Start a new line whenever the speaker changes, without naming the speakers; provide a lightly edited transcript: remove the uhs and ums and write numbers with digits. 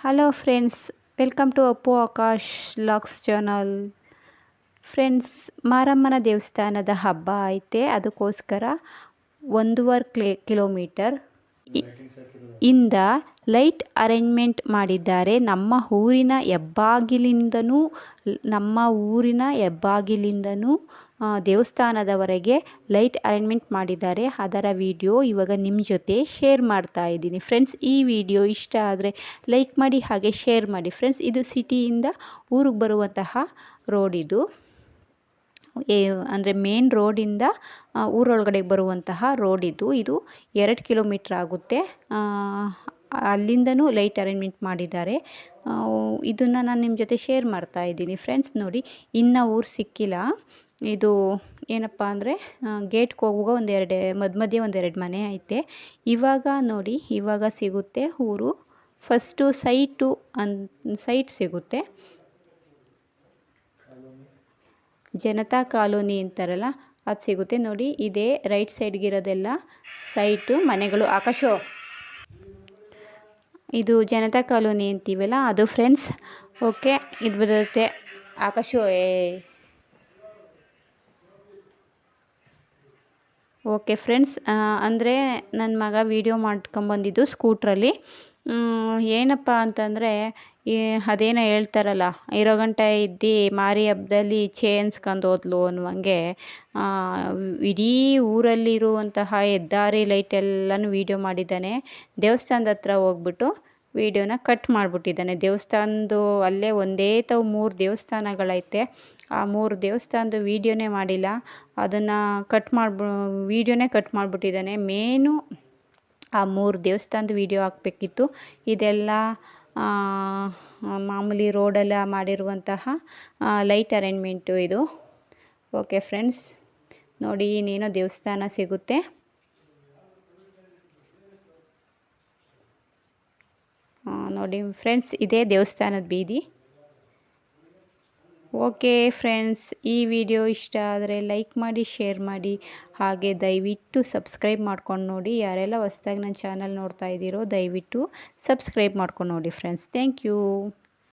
Hello friends, welcome to Appu Akash ಲಾಕ್ಸ್ channel. Friends, ಮಾರಮ್ಮನ ದೇವಸ್ಥಾನದ ಹಬ್ಬ ಐತೆ. ಅದಕ್ಕೋಸ್ಕರ 1.5 ಕಿಲೋಮೀಟರ್ ಇಂದ ಲೈಟ್ ಅರೇಂಜ್ಮೆಂಟ್ ಮಾಡಿದ್ದಾರೆ. ನಮ್ಮ ಊರಿನ ಹೆಬ್ಬಾಗಿಲಿಂದನೂ ದೇವಸ್ಥಾನದವರೆಗೆ ಲೈಟ್ ಅರೇಂಜ್ಮೆಂಟ್ ಮಾಡಿದ್ದಾರೆ. ಅದರ ವಿಡಿಯೋ ಇವಾಗ ನಿಮ್ಮ ಜೊತೆ ಶೇರ್ ಮಾಡ್ತಾ ಇದ್ದೀನಿ. ಫ್ರೆಂಡ್ಸ್, ಈ ವಿಡಿಯೋ ಇಷ್ಟ ಆದರೆ ಲೈಕ್ ಮಾಡಿ, ಹಾಗೆ ಶೇರ್ ಮಾಡಿ. ಫ್ರೆಂಡ್ಸ್, ಇದು ಸಿಟಿಯಿಂದ ಊರಿಗೆ ಬರುವಂತಹ ರೋಡ್. ಇದು ಅಂದರೆ ಮೇನ್ ರೋಡಿಂದ ಊರೊಳಗಡೆ ಬರುವಂತಹ ರೋಡ್. ಇದು 2 ಕಿಲೋಮೀಟ್ರ್ ಆಗುತ್ತೆ. ಅಲ್ಲಿಂದನೂ ಲೈಟ್ ಅರೇಂಜ್ಮೆಂಟ್ ಮಾಡಿದ್ದಾರೆ. ಇದನ್ನು ನಾನು ನಿಮ್ಮ ಜೊತೆ ಶೇರ್ ಮಾಡ್ತಾ ಇದ್ದೀನಿ. ಫ್ರೆಂಡ್ಸ್, ನೋಡಿ, ಇನ್ನೂ ಊರು ಸಿಕ್ಕಿಲ್ಲ. ಇದು ಏನಪ್ಪ ಅಂದರೆ ಗೇಟ್ಗೆ ಹೋಗುವಾಗ ಮಧ್ಯೆ ಒಂದೆರಡು ಮನೆ ಐತೆ. ಇವಾಗ ಸಿಗುತ್ತೆ ಊರು. ಫಸ್ಟು ಸೈಟ್ ಸಿಗುತ್ತೆ. ಜನತಾ ಕಾಲೋನಿ ಅಂತಾರಲ್ಲ, ಅದು ಸಿಗುತ್ತೆ. ನೋಡಿ, ಇದೇ ರೈಟ್ ಸೈಡ್ಗಿರೋದೆಲ್ಲ ಸೈಟು, ಮನೆಗಳು. ಇದು ಜನತಾ ಕಾಲೋನಿ ಅಂತೀವಲ್ಲ, ಅದು ಫ್ರೆಂಡ್ಸ್. ಓಕೆ, ಇದು ಬರುತ್ತೆ ಓಕೆ ಫ್ರೆಂಡ್ಸ್, ಅಂದರೆ ನನ್ನ ಮಗ ವೀಡಿಯೋ ಮಾಡ್ಕೊಂಬಂದಿದ್ದು ಸ್ಕೂಟ್ರಲ್ಲಿ. ಏನಪ್ಪ ಅಂತಂದರೆ, ಅದೇನೋ ಹೇಳ್ತಾರಲ್ಲ, ಇರೋ ಗಂಟೆ ಇದ್ದು ಮಾರಿ ಹಬ್ಬದಲ್ಲಿ ಚೇನ್ಸ್ಕೊಂಡು ಹೋದ್ಲು ಅನ್ನುವಂಗೆ ಇಡೀ ಊರಲ್ಲಿರುವಂತಹ ಹೆದ್ದಾರಿ ಲೈಟೆಲ್ಲನೂ ವೀಡಿಯೋ ಮಾಡಿದ್ದಾನೆ. ದೇವಸ್ಥಾನದ ಹತ್ರ ಹೋಗ್ಬಿಟ್ಟು ವೀಡಿಯೋನ ಕಟ್ ಮಾಡಿಬಿಟ್ಟಿದ್ದಾನೆ. ದೇವಸ್ಥಾನದ್ದು ಅಲ್ಲೇ ಒಂದೇ 3 ದೇವಸ್ಥಾನಗಳೈತೆ. ಆ 3 ದೇವಸ್ಥಾನದ ವೀಡಿಯೋನೇ ಮಾಡಿಲ್ಲ. ಅದನ್ನು ವೀಡಿಯೋನೇ ಕಟ್ ಮಾಡಿಬಿಟ್ಟಿದ್ದಾನೆ. ಮೇನು ಆ 3 ದೇವಸ್ಥಾನದ ವೀಡಿಯೋ ಹಾಕಬೇಕಿತ್ತು. ಇದೆಲ್ಲ ಮಾಮೂಲಿ ರೋಡೆಲ್ಲ ಮಾಡಿರುವಂತಹ ಲೈಟ್ ಅರೇಂಜ್ಮೆಂಟು ಇದು. ಓಕೆ ಫ್ರೆಂಡ್ಸ್, ನೋಡಿ, ಇನ್ನೇನೋ ದೇವಸ್ಥಾನ ಸಿಗುತ್ತೆ. ನೋಡಿ ಫ್ರೆಂಡ್ಸ್, ಇದೇ ದೇವಸ್ಥಾನದ ಬೀದಿ. ಓಕೆ ಫ್ರೆಂಡ್ಸ್, ಈ ವಿಡಿಯೋ ಇಷ್ಟ ಆದರೆ ಲೈಕ್ ಮಾಡಿ, ಶೇರ್ ಮಾಡಿ, ಹಾಗೆ ದಯವಿಟ್ಟು ಸಬ್ಸ್ಕ್ರೈಬ್ ಮಾಡ್ಕೊಂಡು ನೋಡಿ. ಯಾರೆಲ್ಲ ಹೊಸ್ದಾಗಿ ನನ್ನ ಚಾನಲ್ ನೋಡ್ತಾ ಇದ್ದೀರೋ ದಯವಿಟ್ಟು ಸಬ್ಸ್ಕ್ರೈಬ್ ಮಾಡ್ಕೊಂಡು ನೋಡಿ ಫ್ರೆಂಡ್ಸ್. Thank you.